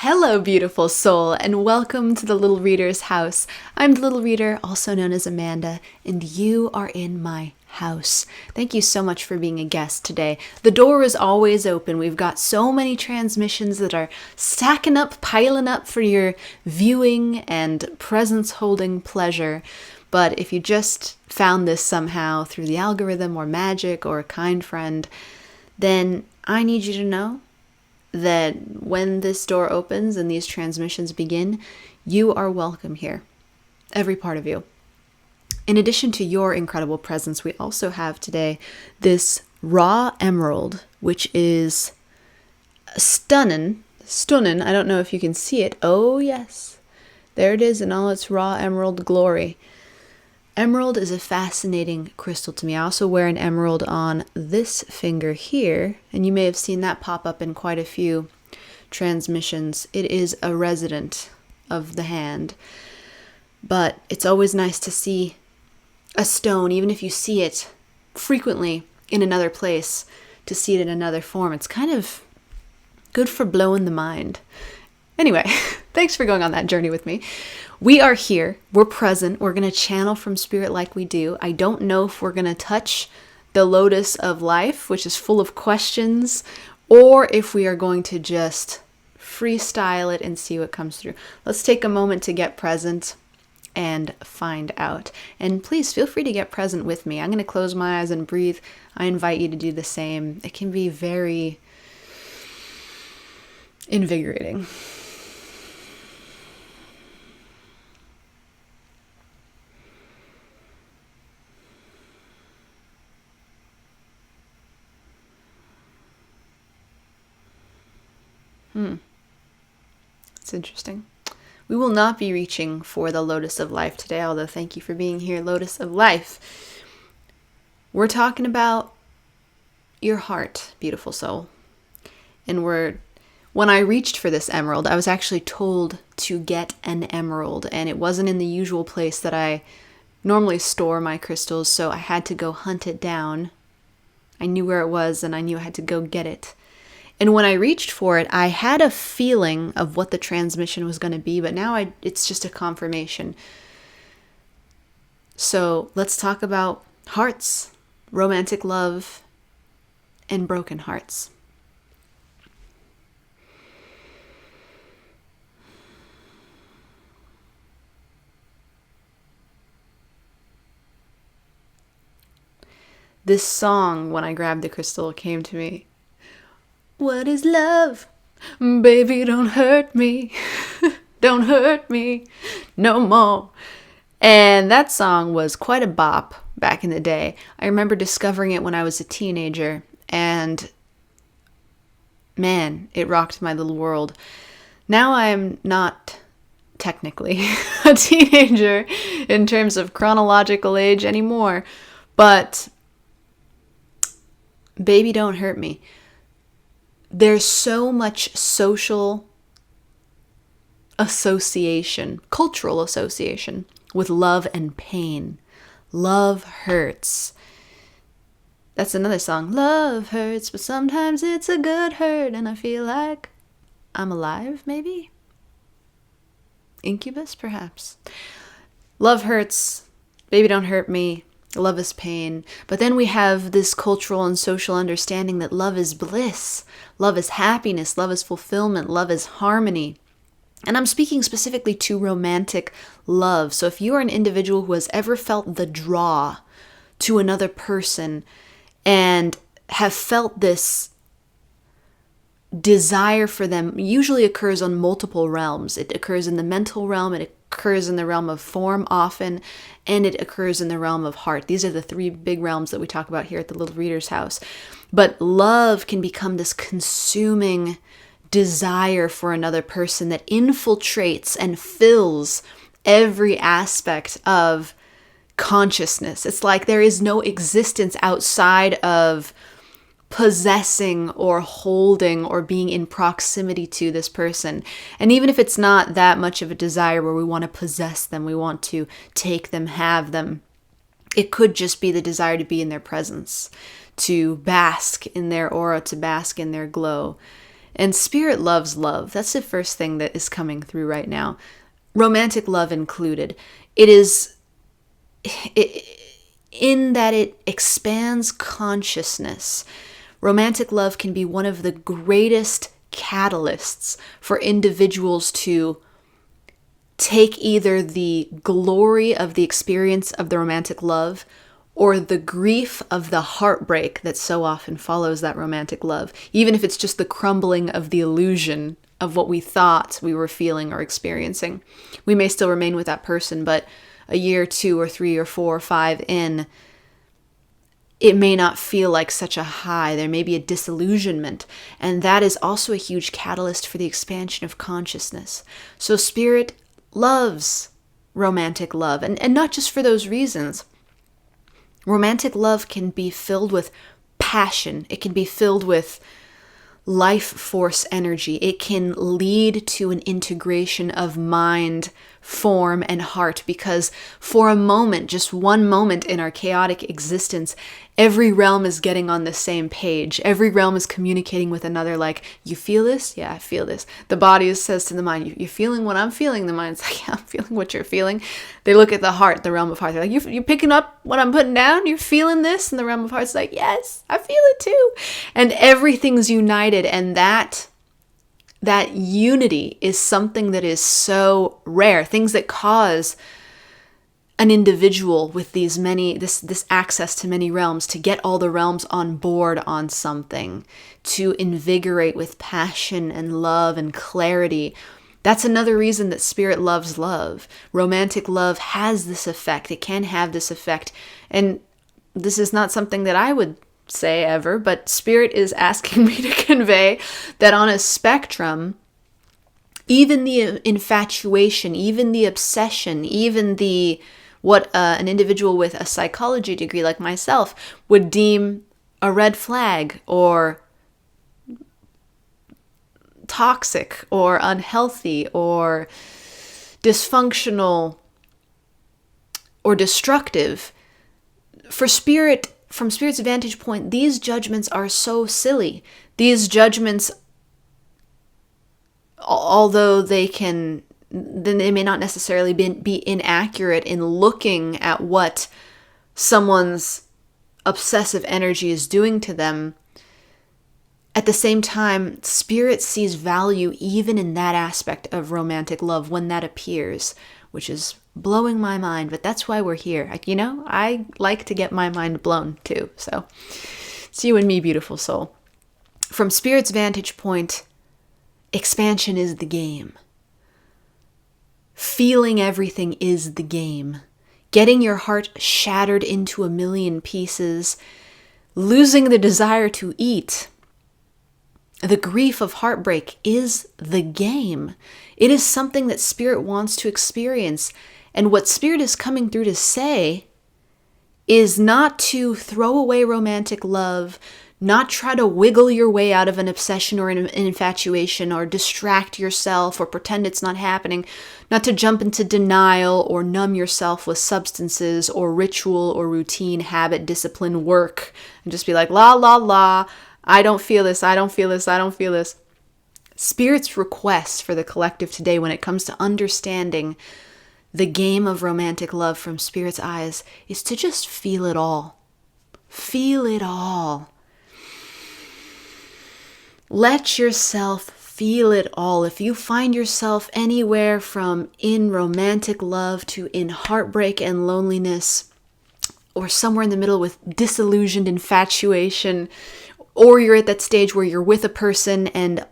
Hello, beautiful soul, and welcome to the Little Reader's house. I'm the Little Reader, also known as Amanda, and you are in my house. Thank you so much for being a guest today. The door is always open. We've got so many transmissions that are stacking up, piling up for your viewing and presence-holding pleasure. But if you just found this somehow through the algorithm or magic or a kind friend, then I need you to know that when this door opens and these transmissions begin, you are welcome here. Every part of you. In addition to your incredible presence, we also have today this raw emerald, which is stunning. I don't know if you can see it. Oh, yes. There it is in all its raw emerald glory. Emerald is a fascinating crystal to me. I also wear an emerald on this finger here, and you may have seen that pop up in quite a few transmissions. It is a resident of the hand, but it's always nice to see a stone, even if you see it frequently in another place, to see it in another form. It's kind of good for blowing the mind. Anyway, thanks for going on that journey with me. We are here. We're present. We're going to channel from spirit like we do. I don't know if we're going to touch the lotus of life, which is full of questions, or if we are going to just freestyle it and see what comes through. Let's take a moment to get present and find out. And please feel free to get present with me. I'm going to close my eyes and breathe. I invite you to do the same. It can be very invigorating. It's interesting. We will not be reaching for the Lotus of Life today, although thank you for being here, Lotus of Life. We're talking about your heart, beautiful soul. And when I reached for this emerald, I was actually told to get an emerald, and it wasn't in the usual place that I normally store my crystals, so I had to go hunt it down. I knew where it was, and I knew I had to go get it. And when I reached for it, I had a feeling of what the transmission was going to be, but now it's just a confirmation. So let's talk about hearts, romantic love, and broken hearts. This song, when I grabbed the crystal, came to me. What is love? Baby, don't hurt me. Don't hurt me no more. And that song was quite a bop back in the day. I remember discovering it when I was a teenager, and man, it rocked my little world. Now I'm not technically a teenager in terms of chronological age anymore, but baby, don't hurt me. There's so much social association, cultural association with love and pain. Love hurts. That's another song. Love hurts, but sometimes it's a good hurt, and I feel like I'm alive, maybe? Incubus, perhaps. Love hurts. Baby, don't hurt me. Love is pain. But then we have this cultural and social understanding that love is bliss. Love is happiness. Love is fulfillment. Love is harmony. And I'm speaking specifically to romantic love. So if you are an individual who has ever felt the draw to another person and have felt this desire for them, usually occurs on multiple realms. It occurs in the mental realm, it occurs in the realm of form often, and it occurs in the realm of heart. These are the three big realms that we talk about here at the Little Reader's house. But love can become this consuming desire for another person that infiltrates and fills every aspect of consciousness. It's like there is no existence outside of possessing or holding or being in proximity to this person. And even if it's not that much of a desire where we want to possess them, we want to take them, have them, it could just be the desire to be in their presence, to bask in their aura, to bask in their glow. And spirit loves love. That's the first thing that is coming through right now. Romantic love included. In that it expands consciousness. Romantic love can be one of the greatest catalysts for individuals to take either the glory of the experience of the romantic love or the grief of the heartbreak that so often follows that romantic love, even if it's just the crumbling of the illusion of what we thought we were feeling or experiencing. We may still remain with that person, but a year, 2 or 3 or 4 or 5 in, it may not feel like such a high. There may be a disillusionment, and that is also a huge catalyst for the expansion of consciousness. So spirit loves romantic love, and not just for those reasons. Romantic love can be filled with passion. It can be filled with life force energy. It can lead to an integration of mind, form, and heart, because for a moment, just one moment in our chaotic existence, every realm is getting on the same page. Every realm is communicating with another like, you feel this? Yeah, I feel this. The body says to the mind, you're feeling what I'm feeling? The mind's like, yeah, I'm feeling what you're feeling. They look at the heart, the realm of heart. They're like, you're picking up what I'm putting down? You're feeling this? And the realm of heart's like, yes, I feel it too. And everything's united, and that unity is something that is so rare. Things that cause an individual with this access to many realms to get all the realms on board on something, to invigorate with passion and love and clarity. That's another reason that spirit loves love. Romantic love has this effect. It can have this effect. And this is not something that I would say ever, but spirit is asking me to convey that on a spectrum, even the infatuation, even the obsession, even what an individual with a psychology degree like myself would deem a red flag or toxic or unhealthy or dysfunctional or destructive, for spirit, from spirit's vantage point, these judgments are so silly. These judgments, although they may not necessarily be inaccurate in looking at what someone's obsessive energy is doing to them, at the same time, spirit sees value even in that aspect of romantic love when that appears, which is blowing my mind, but that's why we're here. I like to get my mind blown too. So it's you and me, beautiful soul. From spirit's vantage point, expansion is the game. Feeling everything is the game. Getting your heart shattered into a million pieces, losing the desire to eat, the grief of heartbreak is the game. It is something that spirit wants to experience. And what spirit is coming through to say is not to throw away romantic love, not try to wiggle your way out of an obsession or an infatuation or distract yourself or pretend it's not happening, not to jump into denial or numb yourself with substances or ritual or routine, habit, discipline, work, and just be like, la, la, la, I don't feel this, I don't feel this, I don't feel this. Spirit's request for the collective today when it comes to understanding the game of romantic love from spirit's eyes is to just feel it all. Feel it all. Let yourself feel it all. If you find yourself anywhere from in romantic love to in heartbreak and loneliness, or somewhere in the middle with disillusioned infatuation, or you're at that stage where you're with a person and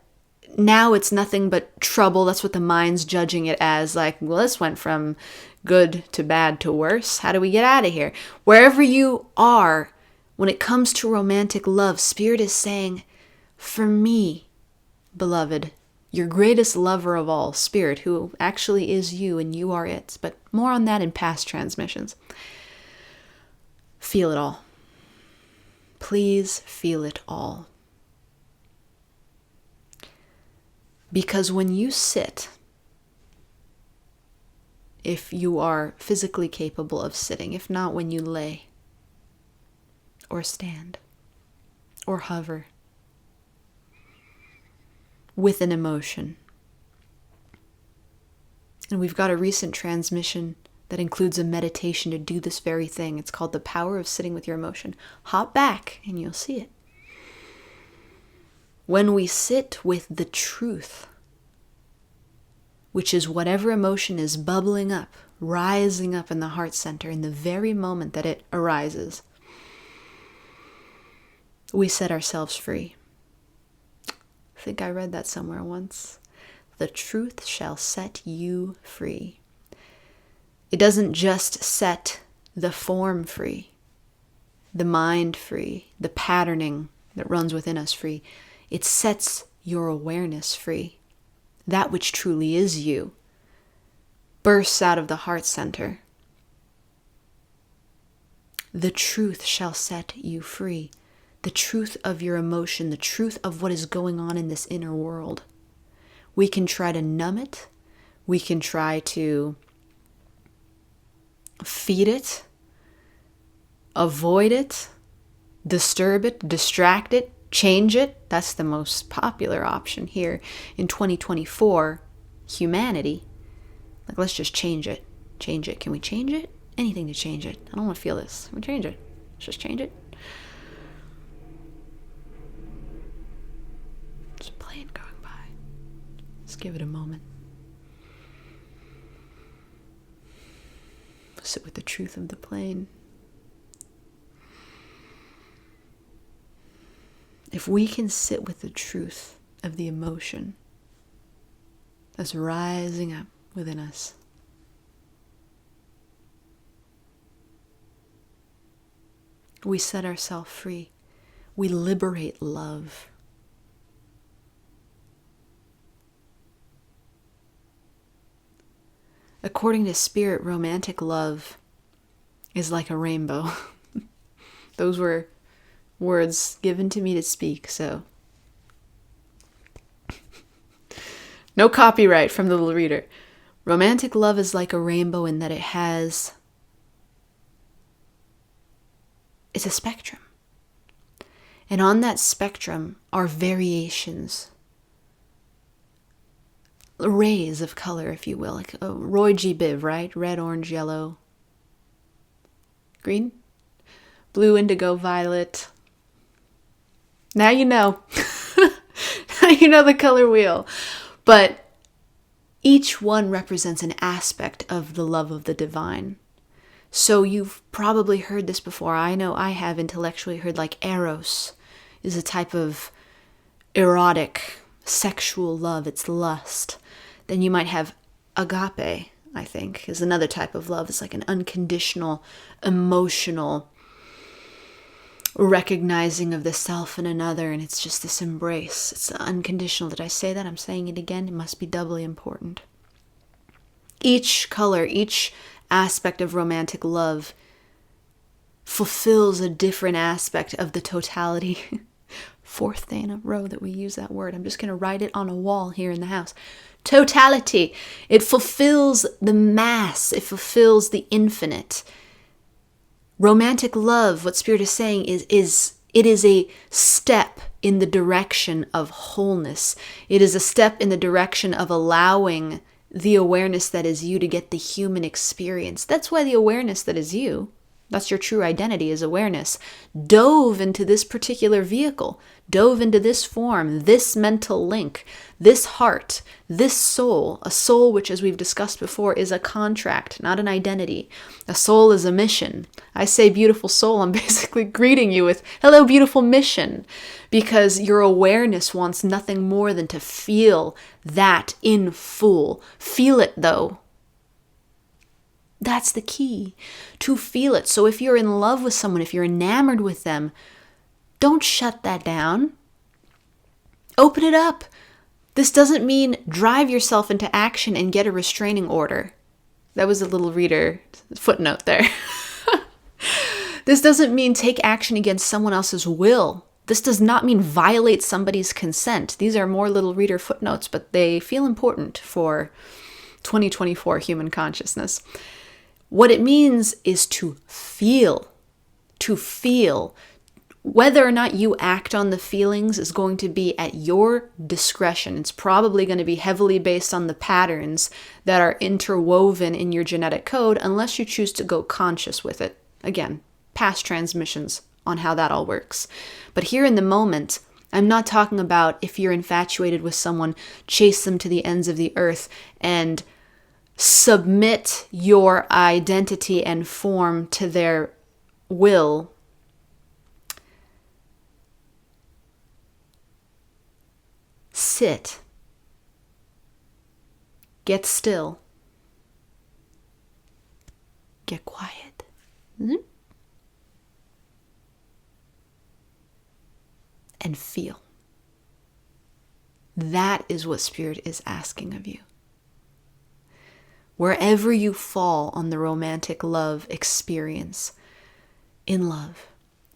now it's nothing but trouble. That's what the mind's judging it as. Like, well, this went from good to bad to worse. How do we get out of here? Wherever you are, when it comes to romantic love, spirit is saying, for me, beloved, your greatest lover of all, spirit, who actually is you and you are it. But more on that in past transmissions. Feel it all. Please feel it all. Because when you sit, if you are physically capable of sitting, if not when you lay, or stand, or hover, with an emotion. And we've got a recent transmission that includes a meditation to do this very thing. It's called The Power of Sitting with Your Emotion. Hop back and you'll see it. When we sit with the truth, which is whatever emotion is bubbling up, rising up in the heart center in the very moment that it arises, we set ourselves free. I think I read that somewhere once. The truth shall set you free. It doesn't just set the form free, the mind free, the patterning that runs within us free. It sets your awareness free. That which truly is you bursts out of the heart center. The truth shall set you free. The truth of your emotion, the truth of what is going on in this inner world. We can try to numb it. We can try to feed it, avoid it, disturb it, distract it, change it. That's the most popular option here in 2024 humanity. Like, let's just change it. Change it. Can we change it? Anything to change it. I don't want to feel this. Can we change it? Let's just change it. There's a plane going by. Let's give it a moment. Sit with the truth of the plane. If we can sit with the truth of the emotion that's rising up within us, we set ourselves free. We liberate love. According to Spirit, romantic love is like a rainbow. Those were words given to me to speak, so no copyright from the little reader. Romantic love is like a rainbow in that it's a spectrum. And on that spectrum are variations, rays of color, if you will, like a Roy G. Biv, right? Red, orange, yellow, green, blue, indigo, violet. Now you know. Now you know the color wheel. But each one represents an aspect of the love of the divine. So you've probably heard this before. I know I have intellectually heard, like, eros is a type of erotic, sexual love. It's lust. Then you might have agape, I think, is another type of love. It's like an unconditional, emotional recognizing of the self in another, and it's just this embrace. It's unconditional. Did I say that? I'm saying it again. It must be doubly important. Each color, each aspect of romantic love fulfills a different aspect of the totality. Fourth day in a row that we use that word. I'm just going to write it on a wall here in the house. Totality. It fulfills the mass. It fulfills the infinite. Romantic love, what Spirit is saying is it is a step in the direction of wholeness. It is a step in the direction of allowing the awareness that is you to get the human experience. That's why the awareness that is you, that's your true identity, is awareness, dove into this particular vehicle, dove into this form, this mental link, this heart, this soul, a soul which, as we've discussed before, is a contract, not an identity. A soul is a mission. I say beautiful soul, I'm basically greeting you with, hello, beautiful mission, because your awareness wants nothing more than to feel that in full. Feel it, though. That's the key, to feel it. So if you're in love with someone, if you're enamored with them, don't shut that down. Open it up. This doesn't mean drive yourself into action and get a restraining order. That was a little reader footnote there. This doesn't mean take action against someone else's will. This does not mean violate somebody's consent. These are more little reader footnotes, but they feel important for 2024 human consciousness. What it means is to feel Whether or not you act on the feelings is going to be at your discretion. It's probably going to be heavily based on the patterns that are interwoven in your genetic code, unless you choose to go conscious with it. Again, past transmissions on how that all works. But here in the moment, I'm not talking about if you're infatuated with someone, chase them to the ends of the earth and submit your identity and form to their will. Sit. Get still. Get quiet. And feel. That is what Spirit is asking of you. Wherever you fall on the romantic love experience, in love,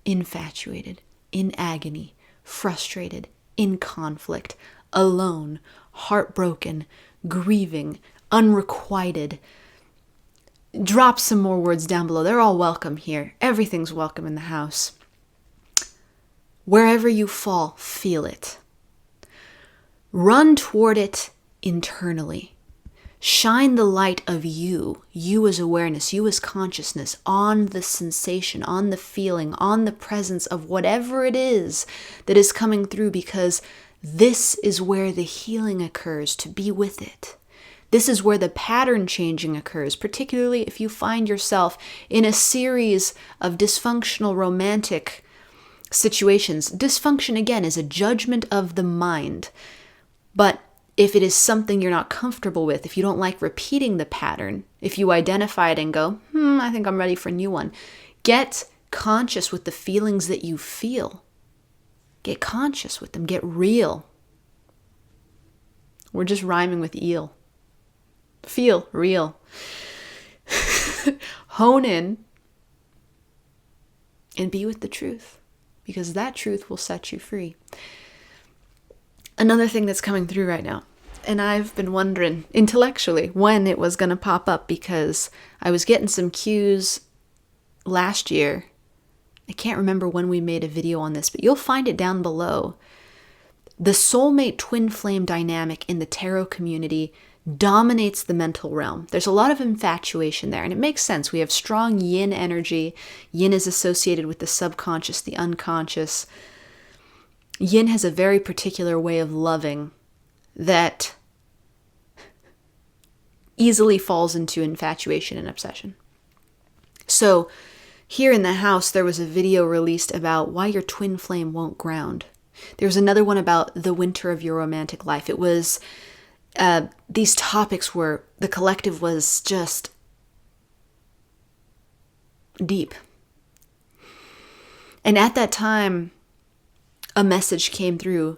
infatuated, in agony, frustrated, in conflict, alone, heartbroken, grieving, unrequited. Drop some more words down below. They're all welcome here. Everything's welcome in the house. Wherever you fall, feel it. Run toward it internally. Shine the light of you as awareness, you as consciousness, on the sensation, on the feeling, on the presence of whatever it is that is coming through, because this is where the healing occurs, to be with it. This is where the pattern changing occurs, particularly if you find yourself in a series of dysfunctional romantic situations. Dysfunction, again, is a judgment of the mind. But if it is something you're not comfortable with, if you don't like repeating the pattern, if you identify it and go, I think I'm ready for a new one, get conscious with the feelings that you feel. Get conscious with them. Get real. We're just rhyming with eel. Feel real. Hone in and be with the truth, because that truth will set you free. Another thing that's coming through right now, and I've been wondering intellectually when it was going to pop up, because I was getting some cues last year. I can't remember when we made a video on this, but you'll find it down below. The soulmate twin flame dynamic in the tarot community dominates the mental realm. There's a lot of infatuation there, and it makes sense. We have strong yin energy. Yin is associated with the subconscious, the unconscious. Yin has a very particular way of loving that easily falls into infatuation and obsession. So here in the house, there was a video released about why your twin flame won't ground. There was another one about the winter of your romantic life. It was, these topics were, the collective was just deep. And at that time, a message came through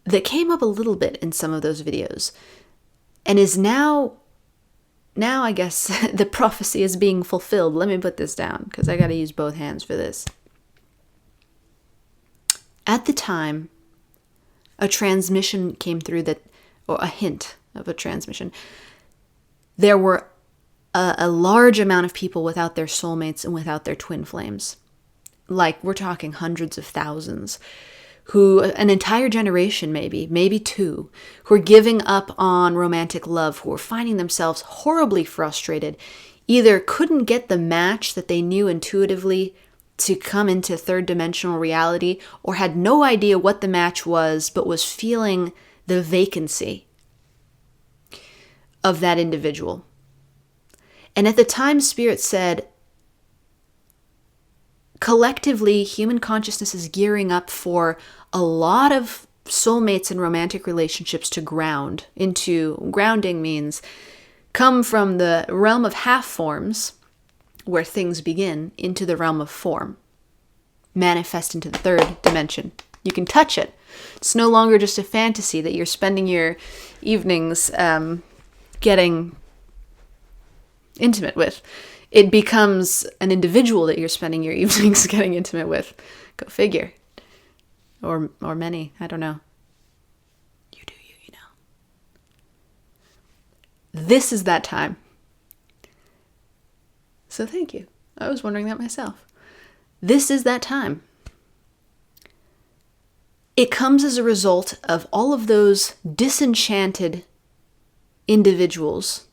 that came up a little bit in some of those videos, and is now I guess the prophecy is being fulfilled. Let me put this down, because I got to use both hands for this. At the time, a transmission came through that, or a hint of a transmission. There were a large amount of people without their soulmates and without their twin flames. Like, we're talking hundreds of thousands, who, an entire generation maybe two, who are giving up on romantic love, who are finding themselves horribly frustrated, either couldn't get the match that they knew intuitively to come into third dimensional reality, or had no idea what the match was, but was feeling the vacancy of that individual. And at the time, Spirit said, collectively, human consciousness is gearing up for a lot of soulmates and romantic relationships to ground into. Grounding means come from the realm of half forms, where things begin, into the realm of form. Manifest into the third dimension. You can touch it. It's no longer just a fantasy that you're spending your evenings getting intimate with. It becomes an individual that you're spending your evenings getting intimate with. Go figure. Or many. I don't know. You do you know. This is that time. So thank you. I was wondering that myself. This is that time. It comes as a result of all of those disenchanted individuals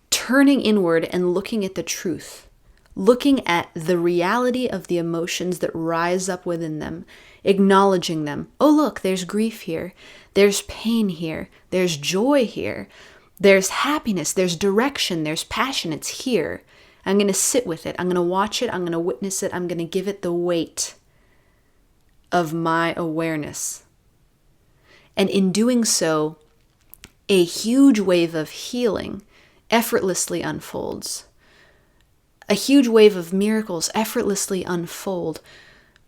turning inward and looking at the truth, looking at the reality of the emotions that rise up within them, acknowledging them. Oh, look, there's grief here. There's pain here. There's joy here. There's happiness. There's direction. There's passion. It's here. I'm going to sit with it. I'm going to watch it. I'm going to witness it. I'm going to give it the weight of my awareness. And in doing so, a huge wave of healing effortlessly unfolds. A huge wave of miracles effortlessly unfold.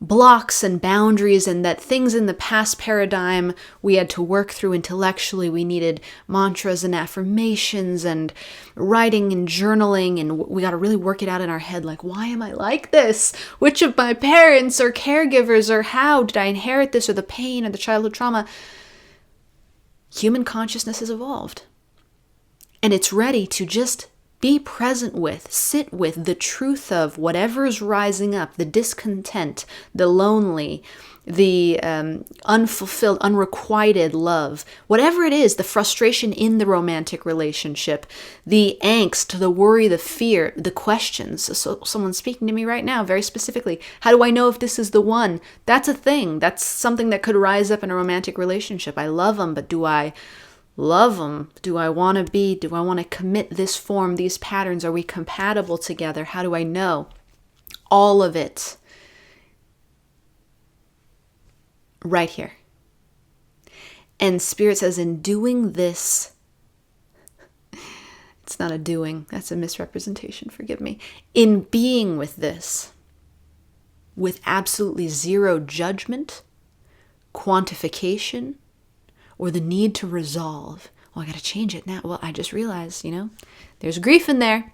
Blocks and boundaries, and that things in the past paradigm we had to work through intellectually. We needed mantras and affirmations and writing and journaling, and we got to really work it out in our head, like, why am I like this? Which of my parents or caregivers, or how did I inherit this, or the pain or the childhood trauma? Human consciousness has evolved, and it's ready to just be present with, sit with the truth of whatever is rising up, the discontent, the lonely, the unfulfilled, unrequited love, whatever it is, the frustration in the romantic relationship, the angst, the worry, the fear, the questions. So someone's speaking to me right now very specifically. How do I know if this is the one? That's a thing. That's something that could rise up in a romantic relationship. I love them, but do I love them? Do I want to commit this form, these patterns? Are we compatible together? How do I know? All of it right here. And Spirit says, in doing this, it's not a doing, that's a misrepresentation, forgive me. In being with this, with absolutely zero judgment, quantification, or the need to resolve. Well, I got to change it now. Well, I just realized, there's grief in there.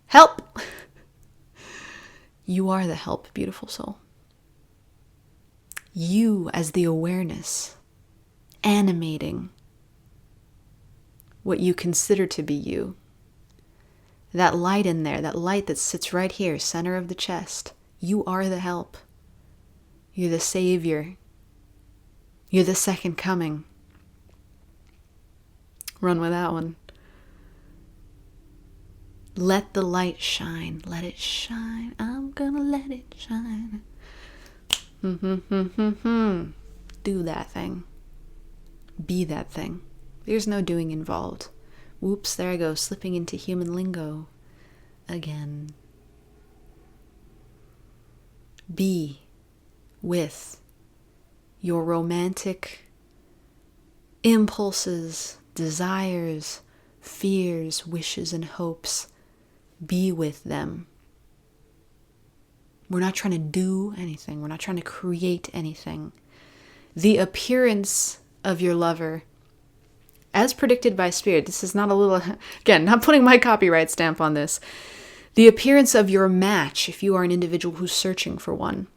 Help. You are the help, beautiful soul. You as the awareness, animating what you consider to be you. That light in there, that light that sits right here, center of the chest. You are the help. You're the savior. You're the second coming. Run with that one. Let the light shine. Let it shine. I'm gonna let it shine. Do that thing. Be that thing. There's no doing involved. Whoops, there I go, slipping into human lingo again. Be with your romantic impulses, desires, fears, wishes, and hopes. Be with them. We're not trying to do anything. We're not trying to create anything. The appearance of your lover, as predicted by Spirit, this is not a little, again, not putting my copyright stamp on this. The appearance of your match, if you are an individual who's searching for one,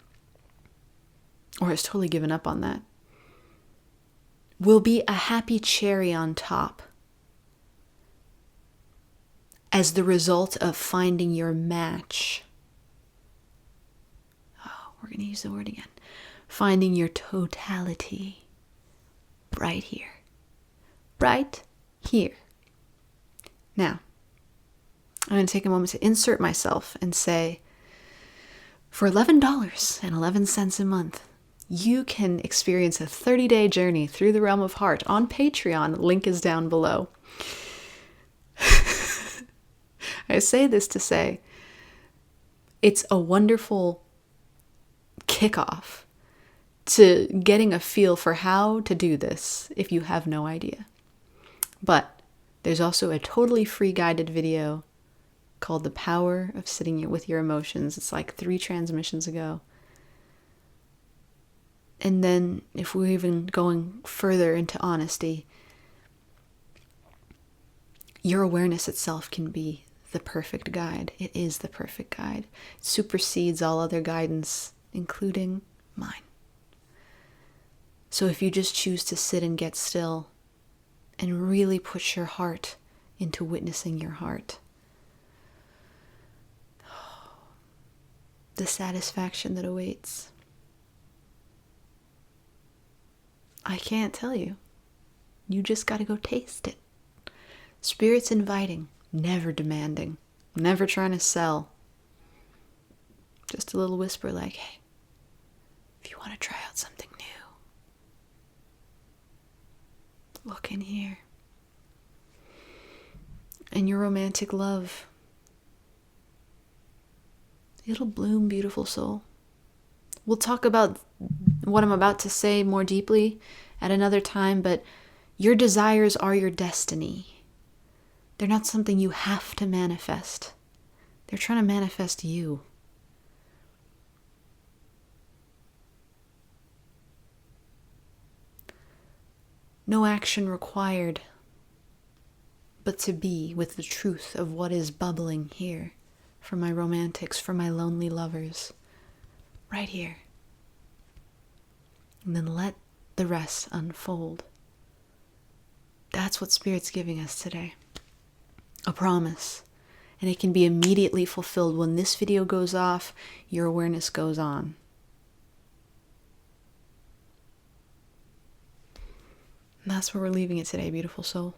or has totally given up on that, will be a happy cherry on top as the result of finding your match. Oh, we're going to use the word again. Finding your totality right here. Right here. Now, I'm going to take a moment to insert myself and say, for $11.11 a month, you can experience a 30-day journey through the realm of heart on Patreon. Link is down below. I say this to say, it's a wonderful kickoff to getting a feel for how to do this if you have no idea. But there's also a totally free guided video called The Power of Sitting with Your Emotions. It's like 3 transmissions ago. And then if we're even going further into honesty, your awareness itself can be the perfect guide. It is the perfect guide. It supersedes all other guidance, including mine. So if you just choose to sit and get still and really push your heart into witnessing your heart, the satisfaction that awaits. I can't tell you. You just gotta go taste it. Spirit's inviting, never demanding, never trying to sell. Just a little whisper like, hey, if you want to try out something new, look in here. And your romantic love, it'll bloom, beautiful soul. We'll talk about what I'm about to say more deeply at another time, but your desires are your destiny. They're not something you have to manifest. They're trying to manifest you. No action required, but to be with the truth of what is bubbling here for my romantics, for my lonely lovers, right here. And then let the rest unfold. That's what Spirit's giving us today. A promise. And it can be immediately fulfilled. When this video goes off, your awareness goes on. And that's where we're leaving it today, beautiful soul.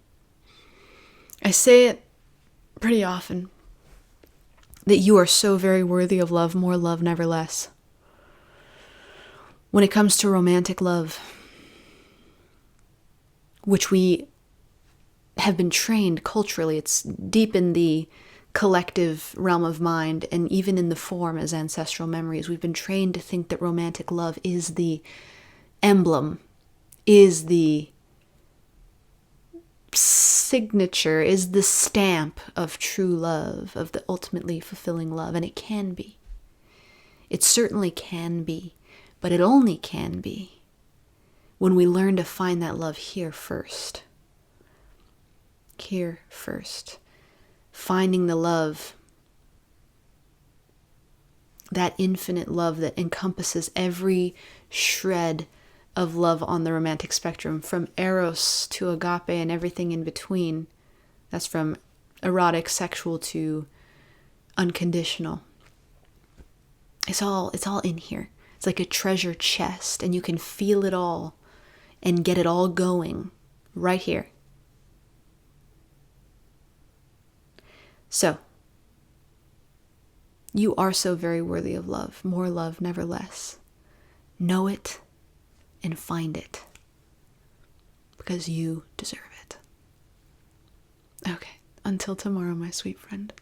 I say it pretty often, that you are so very worthy of love, more love, never less. When it comes to romantic love, which we have been trained culturally, it's deep in the collective realm of mind, and even in the form as ancestral memories, we've been trained to think that romantic love is the emblem, is the signature, is the stamp of true love, of the ultimately fulfilling love. And it can be. It certainly can be, but it only can be when we learn to find that love here first. Here first. Finding the love, that infinite love that encompasses every shred of love on the romantic spectrum, from eros to agape and everything in between. That's from erotic, sexual to unconditional. It's all in here. It's like a treasure chest, and you can feel it all and get it all going right here. So, you are so very worthy of love, more love, never less. Know it and find it, because you deserve it. Okay, until tomorrow, my sweet friend.